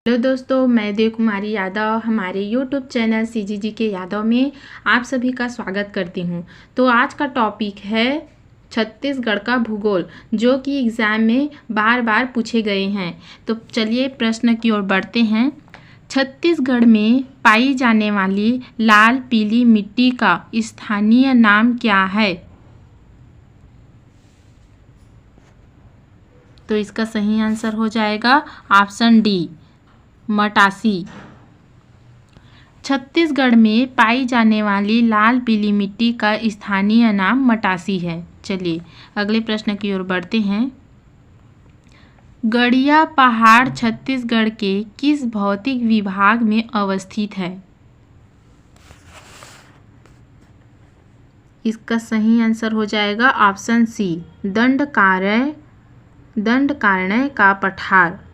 Hello दोस्तों, मैं देव कुमारी यादव हमारे यूट्यूब चैनल सीजीजी के यादव में आप सभी का स्वागत करती हूं। तो आज का टॉपिक है छत्तीसगढ़ का भूगोल, जो कि एग्ज़ाम में बार बार पूछे गए हैं। तो चलिए प्रश्न की ओर बढ़ते हैं। छत्तीसगढ़ में पाई जाने वाली लाल पीली मिट्टी का स्थानीय नाम क्या है? तो इसका सही आंसर हो जाएगा ऑप्शन डी, मटासी। छत्तीसगढ़ में पाई जाने वाली लाल पीली मिट्टी का स्थानीय नाम मटासी है। चलिए अगले प्रश्न की ओर बढ़ते हैं। गड़िया पहाड़ छत्तीसगढ़ के किस भौतिक विभाग में अवस्थित है? इसका सही आंसर हो जाएगा ऑप्शन सी, दंडकारण्य का पठार।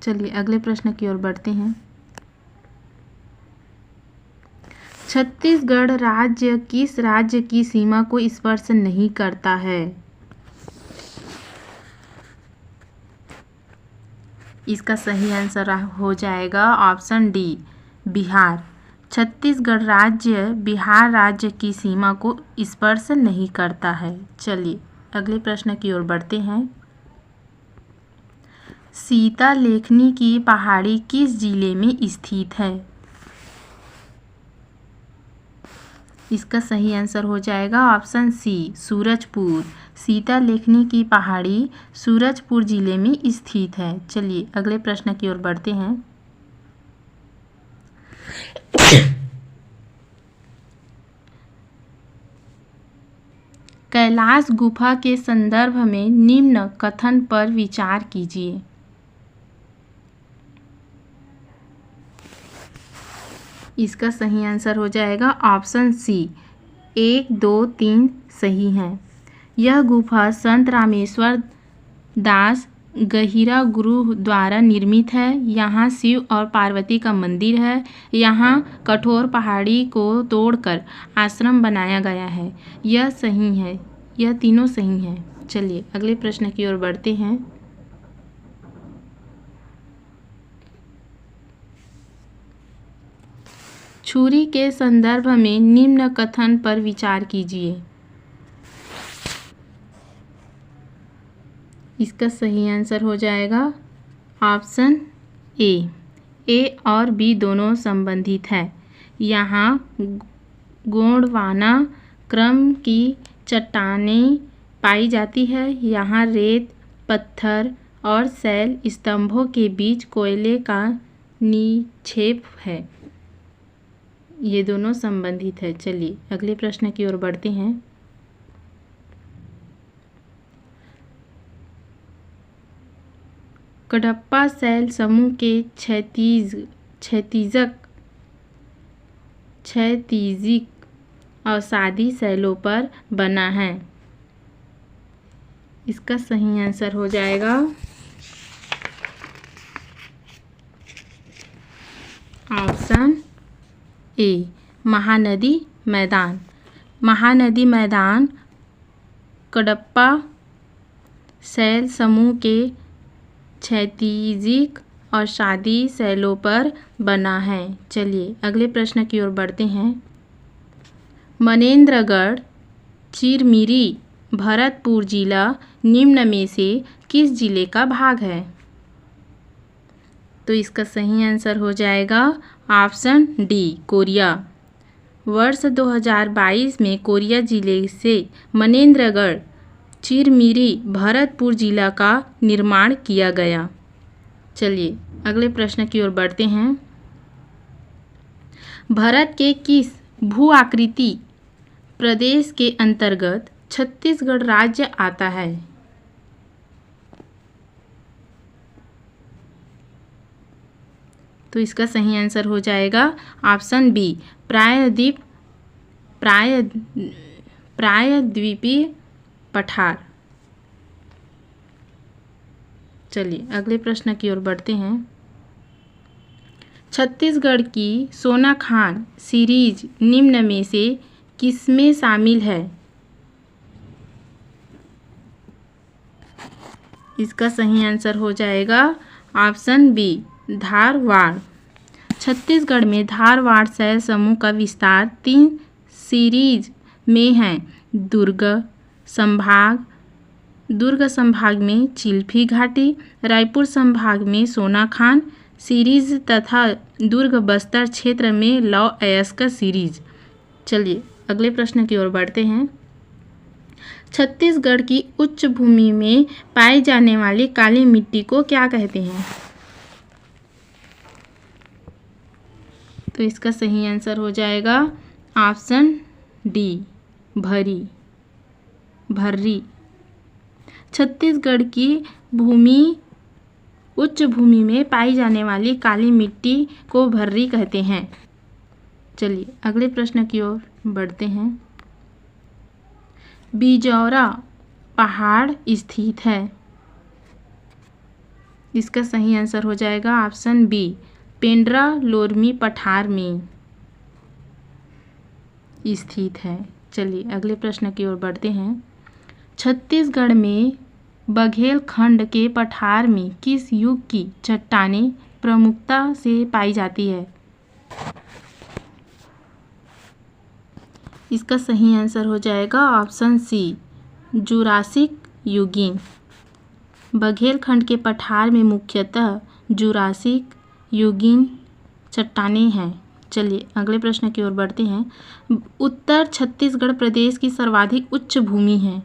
चलिए अगले प्रश्न की ओर बढ़ते हैं। छत्तीसगढ़ राज्य किस राज्य की सीमा को स्पर्श नहीं करता है? इसका सही आंसर हो जाएगा ऑप्शन डी, बिहार। छत्तीसगढ़ राज्य बिहार राज्य की सीमा को स्पर्श नहीं करता है। चलिए अगले प्रश्न की ओर बढ़ते हैं। सीतालेखनी की पहाड़ी किस जिले में स्थित है? इसका सही आंसर हो जाएगा ऑप्शन सी, सूरजपुर। सीतालेखनी की पहाड़ी सूरजपुर जिले में स्थित है। चलिए अगले प्रश्न की ओर बढ़ते हैं। कैलाश गुफा के संदर्भ में निम्न कथन पर विचार कीजिए। इसका सही आंसर हो जाएगा ऑप्शन सी, 1, 2, 3 सही है। यह गुफा संत रामेश्वर दास गहिरा गुरु द्वारा निर्मित है। यहाँ शिव और पार्वती का मंदिर है। यहाँ कठोर पहाड़ी को तोड़कर आश्रम बनाया गया है। यह सही है, यह तीनों सही हैं। चलिए अगले प्रश्न की ओर बढ़ते हैं। छुरी के संदर्भ में निम्न कथन पर विचार कीजिए। इसका सही आंसर हो जाएगा ऑप्शन ए और बी दोनों संबंधित है। यहाँ गोंडवाना क्रम की चट्टानें पाई जाती है। यहाँ रेत, पत्थर और शैल स्तंभों के बीच कोयले का निक्षेप है। ये दोनों संबंधित है। चलिए अगले प्रश्न की ओर बढ़ते हैं। कडप्पा शैल समूह के क्षैतिजिक अवसादी शैलों पर बना है। इसका सही आंसर हो जाएगा ऑप्शन ए, महानदी मैदान। महानदी मैदान कडप्पा शैल समूह के क्षैतिजिक और शादी शैलों पर बना है। चलिए अगले प्रश्न की ओर बढ़ते हैं। मनेंद्रगढ़ चिरमिरी भरतपुर जिला निम्न में से किस जिले का भाग है? तो इसका सही आंसर हो जाएगा ऑप्शन डी, कोरिया। वर्ष 2022 में कोरिया जिले से मनेंद्रगढ़ चिरमिरी भरतपुर जिला का निर्माण किया गया। चलिए अगले प्रश्न की ओर बढ़ते हैं। भारत के किस भू आकृति प्रदेश के अंतर्गत छत्तीसगढ़ राज्य आता है? तो इसका सही आंसर हो जाएगा ऑप्शन बी, प्रायद्वीपीय पठार। चलिए अगले प्रश्न की ओर बढ़ते हैं। छत्तीसगढ़ की सोनाखान सीरीज निम्न में से किसमें शामिल है? इसका सही आंसर हो जाएगा ऑप्शन बी धारवाड़। छत्तीसगढ़ में धारवाड़ शैल समूह का विस्तार 3 सीरीज में है। दुर्ग संभाग में चिल्फी घाटी, रायपुर संभाग में सोनाखान सीरीज तथा दुर्ग बस्तर क्षेत्र में लौ अयस्क सीरीज। चलिए अगले प्रश्न की ओर बढ़ते हैं। छत्तीसगढ़ की उच्च भूमि में पाई जाने वाली काली मिट्टी को क्या कहते हैं? तो इसका सही आंसर हो जाएगा ऑप्शन डी भर्री। छत्तीसगढ़ की उच्च भूमि में पाई जाने वाली काली मिट्टी को भर्री कहते हैं। चलिए अगले प्रश्न की ओर बढ़ते हैं। बिजौरा पहाड़ स्थित है। इसका सही आंसर हो जाएगा ऑप्शन बी पेंड्रा लोरमी पठार में स्थित है। चलिए अगले प्रश्न की ओर बढ़ते हैं। छत्तीसगढ़ में बघेल खंड के पठार में किस युग की चट्टानें प्रमुखता से पाई जाती है? इसका सही आंसर हो जाएगा ऑप्शन सी जुरासिक युगीन। बघेल खंड के पठार में मुख्यतः जुरासिक युगीन चट्टानें हैं। चलिए अगले प्रश्न की ओर बढ़ते हैं। उत्तर छत्तीसगढ़ प्रदेश की सर्वाधिक उच्च भूमि है।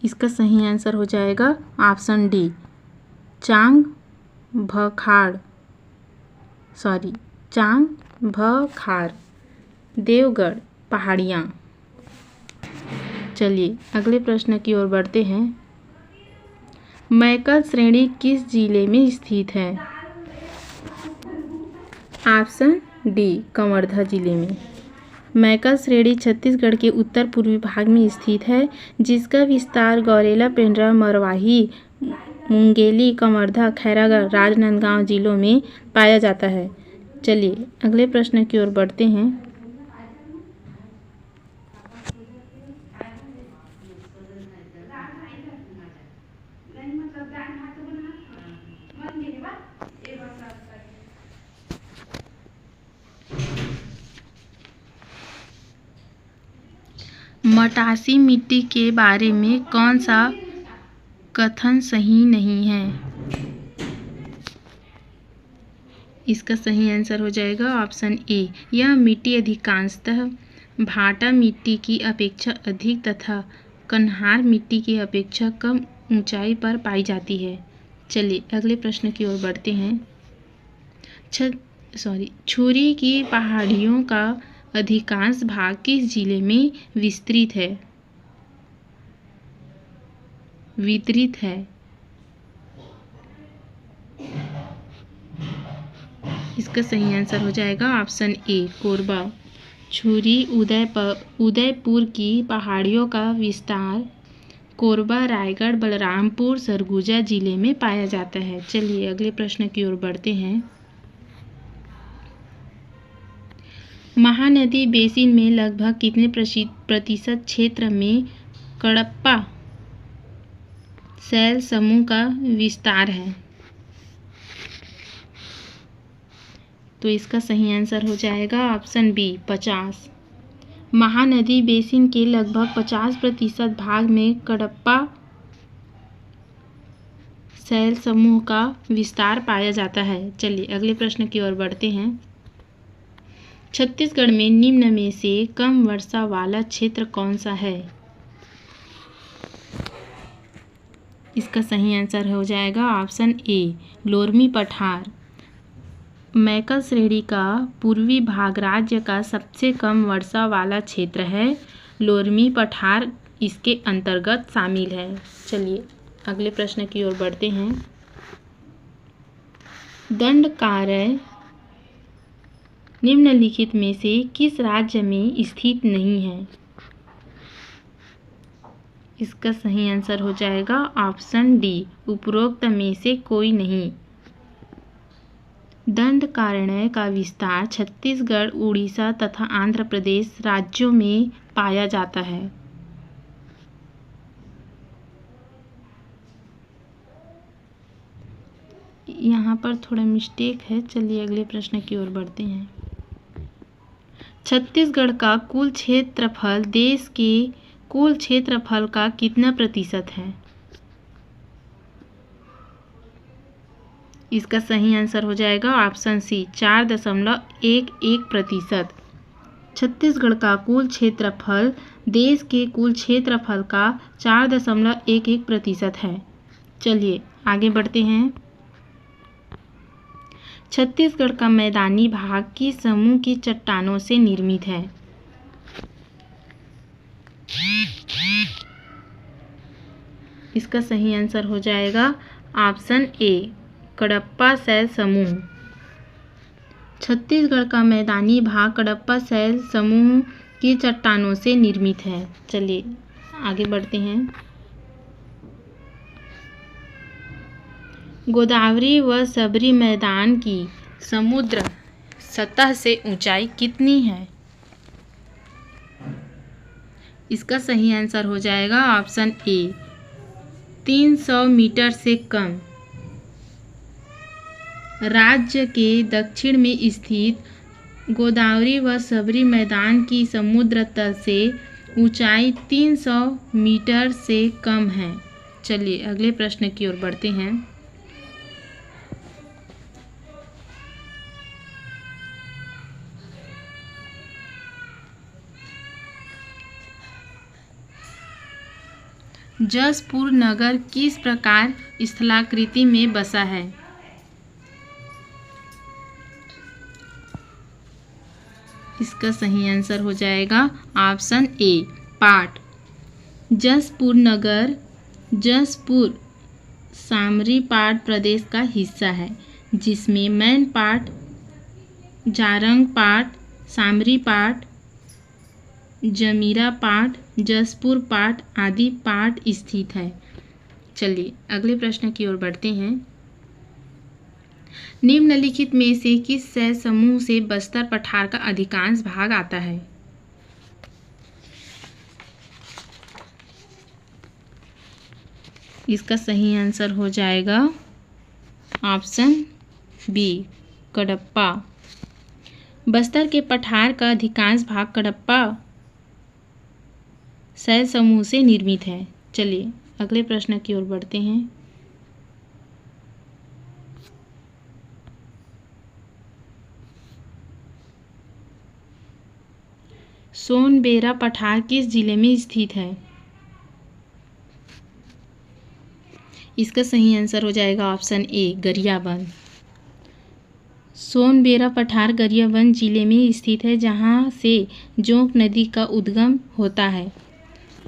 इसका सही आंसर हो जाएगा ऑप्शन डी चांग भखाड़ देवगढ़ पहाड़ियाँ। चलिए अगले प्रश्न की ओर बढ़ते हैं। मैकल श्रेणी किस जिले में स्थित है? ऑप्शन डी कवर्धा जिले में। मैकल श्रेणी छत्तीसगढ़ के उत्तर पूर्वी भाग में स्थित है, जिसका विस्तार गौरेला, पेंड्रा, मरवाही, मुंगेली, कवर्धा, खैरागढ़, राजनांदगांव जिलों में पाया जाता है। चलिए अगले प्रश्न की ओर बढ़ते हैं। मटासी मिट्टी के बारे में कौन सा कथन सही नहीं है? इसका सही आंसर हो जाएगा ऑप्शन ए यह मिट्टी अधिकांशतः भाटा मिट्टी की अपेक्षा अधिक तथा कन्हार मिट्टी की अपेक्षा कम ऊंचाई पर पाई जाती है। चलिए अगले प्रश्न की ओर बढ़ते हैं। छुरी की पहाड़ियों का अधिकांश भाग किस जिले में विस्तृत है? इसका सही आंसर हो जाएगा ऑप्शन ए कोरबा। छुरी उदयपुर की पहाड़ियों का विस्तार कोरबा, रायगढ़, बलरामपुर, सरगुजा जिले में पाया जाता है। चलिए अगले प्रश्न की ओर बढ़ते हैं। महानदी बेसिन में लगभग कितने प्रतिशत क्षेत्र में कडप्पा शैल समूह का विस्तार है? तो इसका सही आंसर हो जाएगा ऑप्शन बी 50। महानदी बेसिन के लगभग 50% भाग में कडप्पा शैल समूह का विस्तार पाया जाता है। चलिए अगले प्रश्न की ओर बढ़ते हैं। छत्तीसगढ़ में निम्न में से कम वर्षा वाला क्षेत्र कौन सा है? इसका सही आंसर हो जाएगा ऑप्शन ए लोरमी पठार। मैकल श्रेणी का पूर्वी भाग राज्य का सबसे कम वर्षा वाला क्षेत्र है। लोरमी पठार इसके अंतर्गत शामिल है। चलिए अगले प्रश्न की ओर बढ़ते हैं। दंडकारण्य निम्नलिखित में से किस राज्य में स्थित नहीं है? इसका सही आंसर हो जाएगा ऑप्शन डी उपरोक्त में से कोई नहीं। दंडकारण्य का विस्तार छत्तीसगढ़, उड़ीसा तथा आंध्र प्रदेश राज्यों में पाया जाता है। यहाँ पर थोड़ा मिस्टेक है। चलिए अगले प्रश्न की ओर बढ़ते हैं। छत्तीसगढ़ का कुल क्षेत्रफल देश के कुल क्षेत्रफल का कितना प्रतिशत है? इसका सही आंसर हो जाएगा ऑप्शन सी 4.11%। छत्तीसगढ़ का कुल क्षेत्रफल देश के कुल क्षेत्रफल का 4.11% है। चलिए आगे बढ़ते हैं। छत्तीसगढ़ का मैदानी भाग किस समूह की चट्टानों से निर्मित है? इसका सही आंसर हो जाएगा ऑप्शन ए कडप्पा शैल समूह। छत्तीसगढ़ का मैदानी भाग कडप्पा शैल समूह की चट्टानों से निर्मित है। चलिए आगे बढ़ते हैं। गोदावरी व सबरी मैदान की समुद्र सतह से ऊंचाई कितनी है? इसका सही आंसर हो जाएगा ऑप्शन ए 300 मीटर से कम। राज्य के दक्षिण में स्थित गोदावरी व सबरी मैदान की समुद्र तल से ऊंचाई 300 मीटर से कम है। चलिए अगले प्रश्न की ओर बढ़ते हैं। जसपुर नगर किस प्रकार स्थलाकृति में बसा है? इसका सही आंसर हो जाएगा ऑप्शन ए पाट। जसपुर नगर जसपुर सामरी पाट प्रदेश का हिस्सा है, जिसमें मैन पाट, जारंग पाट, सामरी पाट, जमीरा पाट, जसपुर पाट आदि पाट स्थित है। चलिए अगले प्रश्न की ओर बढ़ते हैं। निम्नलिखित में से किस शैल समूह से बस्तर पठार का अधिकांश भाग आता है? इसका सही आंसर हो जाएगा ऑप्शन बी कडप्पा। बस्तर के पठार का अधिकांश भाग कडप्पा शैल समूह से निर्मित है। चलिए अगले प्रश्न की ओर बढ़ते हैं। सोनबेरा पठार किस जिले में स्थित है? इसका सही आंसर हो जाएगा ऑप्शन ए गरियाबंद। सोनबेरा पठार गरियाबंद जिले में स्थित है, जहां से जोंक नदी का उद्गम होता है।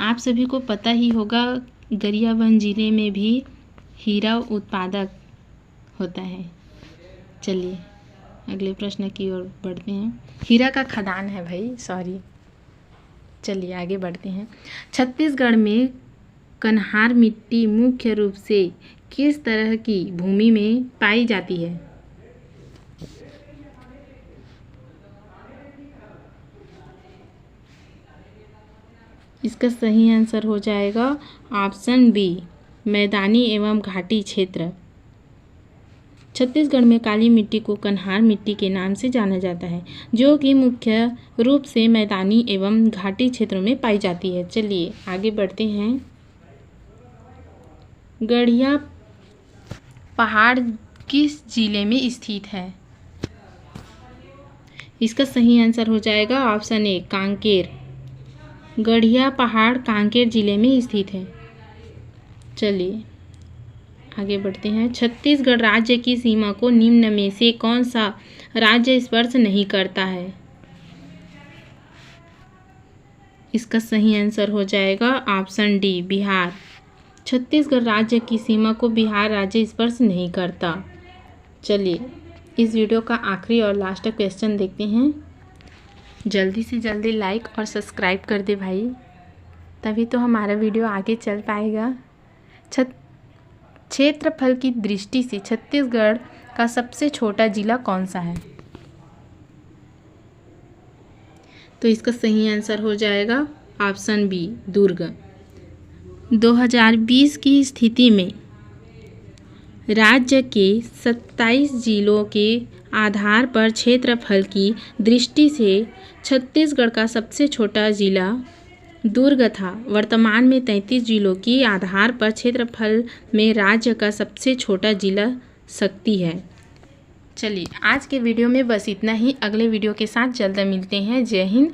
आप सभी को पता ही होगा गरियाबंद जिले में भी हीरा उत्पादक होता है। चलिए अगले प्रश्न की ओर बढ़ते हैं। हीरा का खदान है भाई, सॉरी। चलिए आगे बढ़ते हैं। छत्तीसगढ़ में कन्हार मिट्टी मुख्य रूप से किस तरह की भूमि में पाई जाती है? इसका सही आंसर हो जाएगा ऑप्शन बी मैदानी एवं घाटी क्षेत्र। छत्तीसगढ़ में काली मिट्टी को कन्हार मिट्टी के नाम से जाना जाता है, जो कि मुख्य रूप से मैदानी एवं घाटी क्षेत्रों में पाई जाती है। चलिए आगे बढ़ते हैं। गढ़िया पहाड़ किस जिले में स्थित है? इसका सही आंसर हो जाएगा ऑप्शन ए कांकेर। गढ़िया पहाड़ कांकेर जिले में स्थित है। चलिए आगे बढ़ते हैं। छत्तीसगढ़ राज्य की सीमा को निम्न में से कौन सा राज्य स्पर्श नहीं करता है? इसका सही आंसर हो जाएगा ऑप्शन डी बिहार। छत्तीसगढ़ राज्य की सीमा को बिहार राज्य स्पर्श नहीं करता। चलिए इस वीडियो का आखिरी और लास्ट क्वेश्चन देखते हैं। जल्दी से जल्दी लाइक और सब्सक्राइब कर दे भाई, तभी तो हमारा वीडियो आगे चल पाएगा। क्षेत्रफल की दृष्टि से छत्तीसगढ़ का सबसे छोटा जिला कौन सा है? तो इसका सही आंसर हो जाएगा ऑप्शन बी दुर्ग। 2020 की स्थिति में राज्य के 27 जिलों के आधार पर क्षेत्रफल की दृष्टि से छत्तीसगढ़ का सबसे छोटा जिला दुर्ग था। वर्तमान में 33 जिलों के आधार पर क्षेत्रफल में राज्य का सबसे छोटा जिला शक्ति है। चलिए आज के वीडियो में बस इतना ही। अगले वीडियो के साथ जल्द मिलते हैं। जय हिंद।